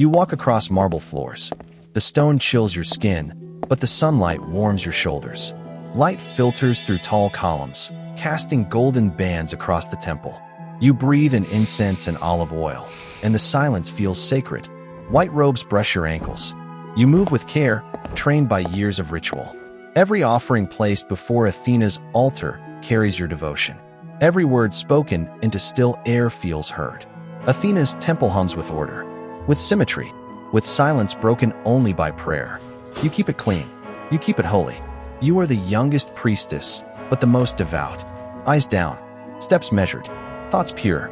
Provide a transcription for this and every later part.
You walk across marble floors. The stone chills your skin, but the sunlight warms your shoulders. Light filters through tall columns, casting golden bands across the temple. You breathe in incense and olive oil, and the silence feels sacred. White robes brush your ankles. You move with care, trained by years of ritual. Every offering placed before Athena's altar carries your devotion. Every word spoken into still air feels heard. Athena's temple hums with order, with symmetry, with silence broken only by prayer. You keep it clean. You keep it holy. You are the youngest priestess, but the most devout. Eyes down, steps measured, thoughts pure.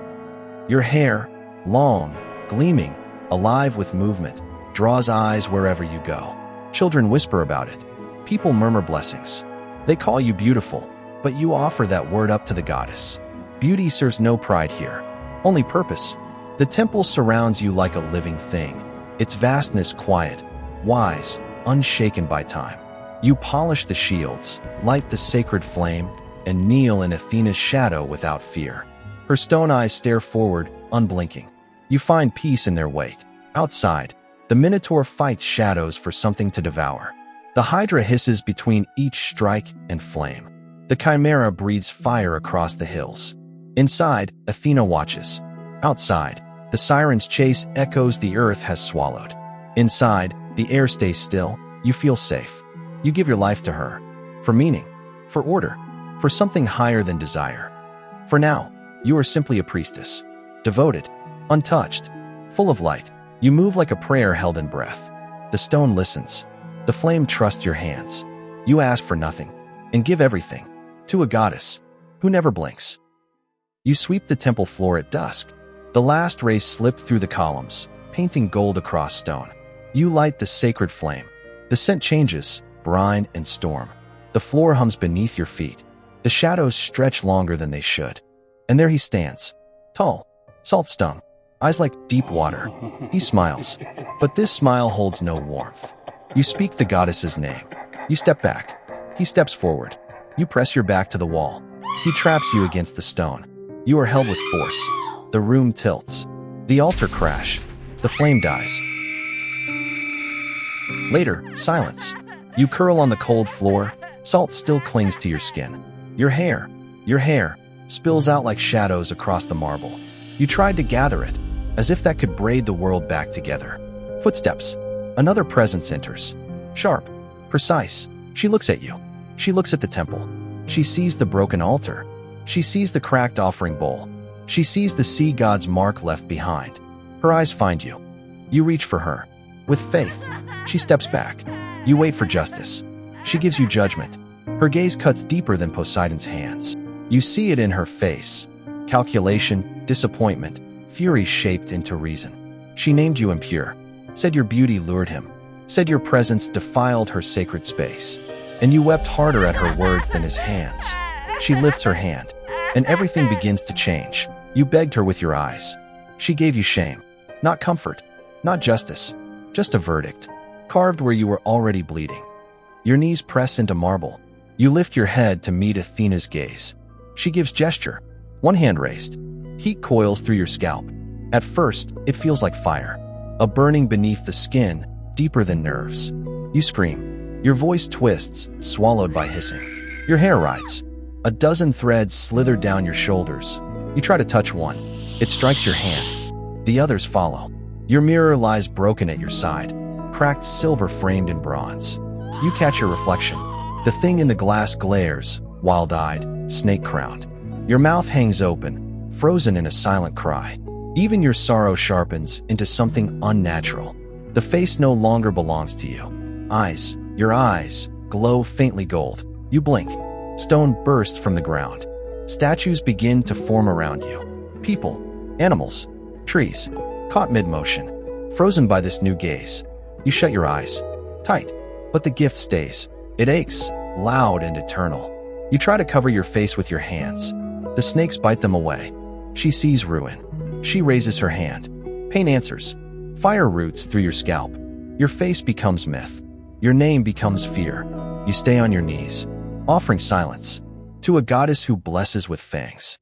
Your hair, long, gleaming, alive with movement, draws eyes wherever you go. Children whisper about it. People murmur blessings. They call you beautiful, but you offer that word up to the goddess. Beauty serves no pride here, only purpose. The temple surrounds you like a living thing, its vastness quiet, wise, unshaken by time. You polish the shields, light the sacred flame, and kneel in Athena's shadow without fear. Her stone eyes stare forward, unblinking. You find peace in their weight. Outside, the Minotaur fights shadows for something to devour. The Hydra hisses between each strike and flame. The Chimera breathes fire across the hills. Inside, Athena watches. Outside, the siren's chase echoes the earth has swallowed. Inside, the air stays still. You feel safe. You give your life to her. For meaning, for order, for something higher than desire. For now, you are simply a priestess. Devoted, untouched, full of light. You move like a prayer held in breath. The stone listens. The flame trusts your hands. You ask for nothing and give everything to a goddess who never blinks. You sweep the temple floor at dusk. The last rays slip through the columns, painting gold across stone. You light the sacred flame. The scent changes, brine and storm. The floor hums beneath your feet. The shadows stretch longer than they should. And there he stands, tall, salt-stung, eyes like deep water. He smiles, but this smile holds no warmth. You speak the goddess's name. You step back. He steps forward. You press your back to the wall. He traps you against the stone. You are held with force. The room tilts. The altar crash. The flame dies. Later, silence. You curl on the cold floor. Salt still clings to your skin. Your hair, spills out like shadows across the marble. You tried to gather it, as if that could braid the world back together. Footsteps. Another presence enters. Sharp, precise. She looks at you. She looks at the temple. She sees the broken altar. She sees the cracked offering bowl. She sees the sea god's mark left behind. Her eyes find you. You reach for her. With faith, she steps back. You wait for justice. She gives you judgment. Her gaze cuts deeper than Poseidon's hands. You see it in her face. Calculation, disappointment, fury shaped into reason. She named you impure, said your beauty lured him, said your presence defiled her sacred space. And you wept harder at her words than his hands. She lifts her hand, and everything begins to change. You begged her with your eyes. She gave you shame, not comfort, not justice, just a verdict, carved where you were already bleeding. Your knees press into marble. You lift your head to meet Athena's gaze. She gives gesture, one hand raised. Heat coils through your scalp. At first, it feels like fire, a burning beneath the skin, deeper than nerves. You scream. Your voice twists, swallowed by hissing. Your hair rides. A dozen threads slither down your shoulders. You try to touch one. It strikes your hand. The others follow. Your mirror lies broken at your side, cracked silver framed in bronze. You catch your reflection. The thing in the glass glares, wild-eyed, snake-crowned. Your mouth hangs open, frozen in a silent cry. Even your sorrow sharpens into something unnatural. The face no longer belongs to you. Your eyes, glow faintly gold. You blink. Stone bursts from the ground. Statues begin to form around you. People, animals, trees, caught mid-motion, frozen by this new gaze. You shut your eyes, tight, but the gift stays. It aches, loud and eternal. You try to cover your face with your hands. The snakes bite them away. She sees ruin. She raises her hand. Pain answers. Fire roots through your scalp. Your face becomes myth. Your name becomes fear. You stay on your knees, offering silence to a goddess who blesses with fangs.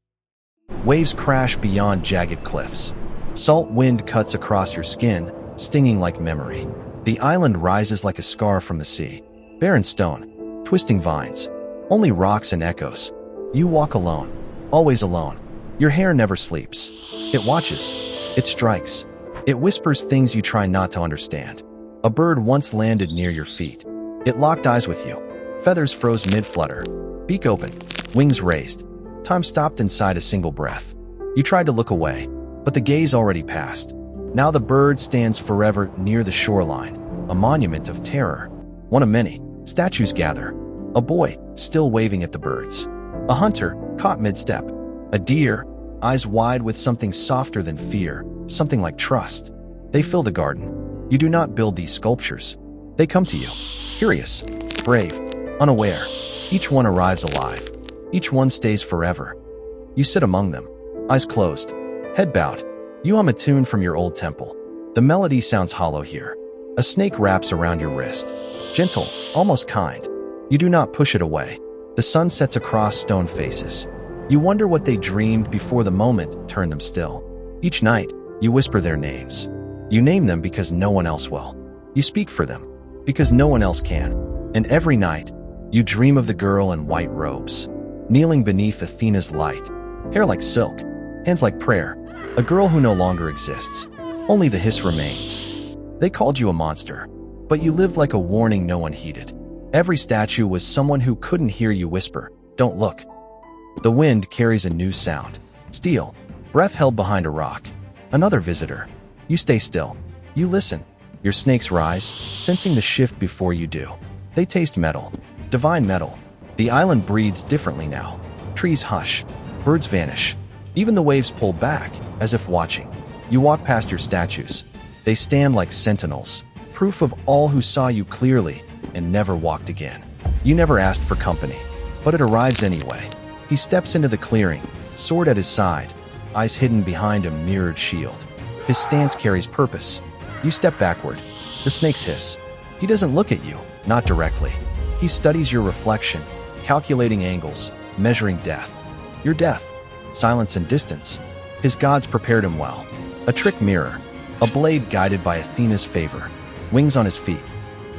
Waves crash beyond jagged cliffs. Salt wind cuts across your skin, stinging like memory. The island rises like a scar from the sea. Barren stone, twisting vines, only rocks and echoes. You walk alone, always alone. Your hair never sleeps. It watches. It strikes. It whispers things you try not to understand. A bird once landed near your feet. It locked eyes with you. Feathers froze mid-flutter. Beak open. Wings raised. Time stopped inside a single breath. You tried to look away, but the gaze already passed. Now the bird stands forever near the shoreline, a monument of terror. One of many. Statues gather. A boy, still waving at the birds. A hunter, caught mid-step. A deer, eyes wide with something softer than fear, something like trust. They fill the garden. You do not build these sculptures. They come to you, curious, brave, unaware. Each one arrives alive. Each one stays forever. You sit among them, eyes closed, head bowed. You hum a tune from your old temple. The melody sounds hollow here. A snake wraps around your wrist. Gentle, almost kind. You do not push it away. The sun sets across stone faces. You wonder what they dreamed before the moment turned them still. Each night, you whisper their names. You name them because no one else will. You speak for them because no one else can. And every night, you dream of the girl in white robes, kneeling beneath Athena's light, hair like silk, hands like prayer, a girl who no longer exists. Only the hiss remains. They called you a monster, but you lived like a warning no one heeded. Every statue was someone who couldn't hear you whisper, "Don't look." The wind carries a new sound. Steel, breath held behind a rock. Another visitor. You stay still. You listen. Your snakes rise, sensing the shift before you do. They taste metal. Divine metal. The island breathes differently now. Trees hush. Birds vanish. Even the waves pull back, as if watching. You walk past your statues. They stand like sentinels, proof of all who saw you clearly and never walked again. You never asked for company, but it arrives anyway. He steps into the clearing, sword at his side, eyes hidden behind a mirrored shield. His stance carries purpose. You step backward. The snakes hiss. He doesn't look at you, not directly. He studies your reflection, calculating angles, measuring death. Your death, silence and distance. His gods prepared him well. A trick mirror, a blade guided by Athena's favor, wings on his feet.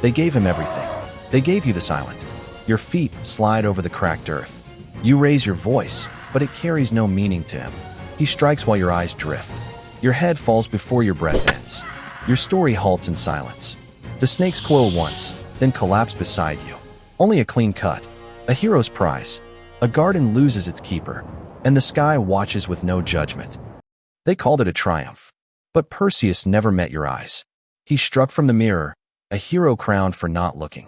They gave him everything. They gave you the silent. Your feet slide over the cracked earth. You raise your voice, but it carries no meaning to him. He strikes while your eyes drift. Your head falls before your breath ends. Your story halts in silence. The snakes coil once, then collapse beside you. Only a clean cut, a hero's prize. A garden loses its keeper, and the sky watches with no judgment. They called it a triumph. But Perseus never met your eyes. He struck from the mirror, a hero crowned for not looking.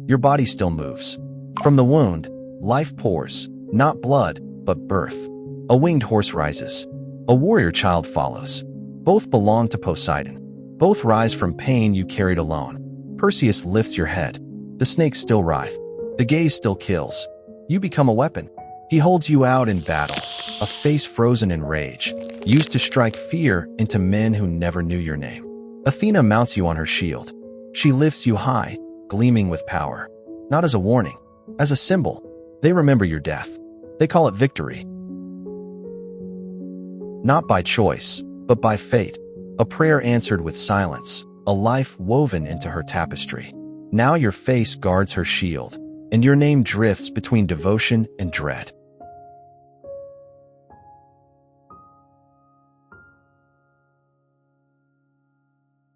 Your body still moves. From the wound, life pours, not blood, but birth. A winged horse rises. A warrior child follows. Both belong to Poseidon. Both rise from pain you carried alone. Perseus lifts your head. The snakes still writhe. The gaze still kills. You become a weapon. He holds you out in battle, a face frozen in rage, used to strike fear into men who never knew your name. Athena mounts you on her shield. She lifts you high, gleaming with power. Not as a warning, as a symbol. They remember your death. They call it victory. Not by choice, but by fate. A prayer answered with silence, a life woven into her tapestry. Now your face guards her shield, and your name drifts between devotion and dread.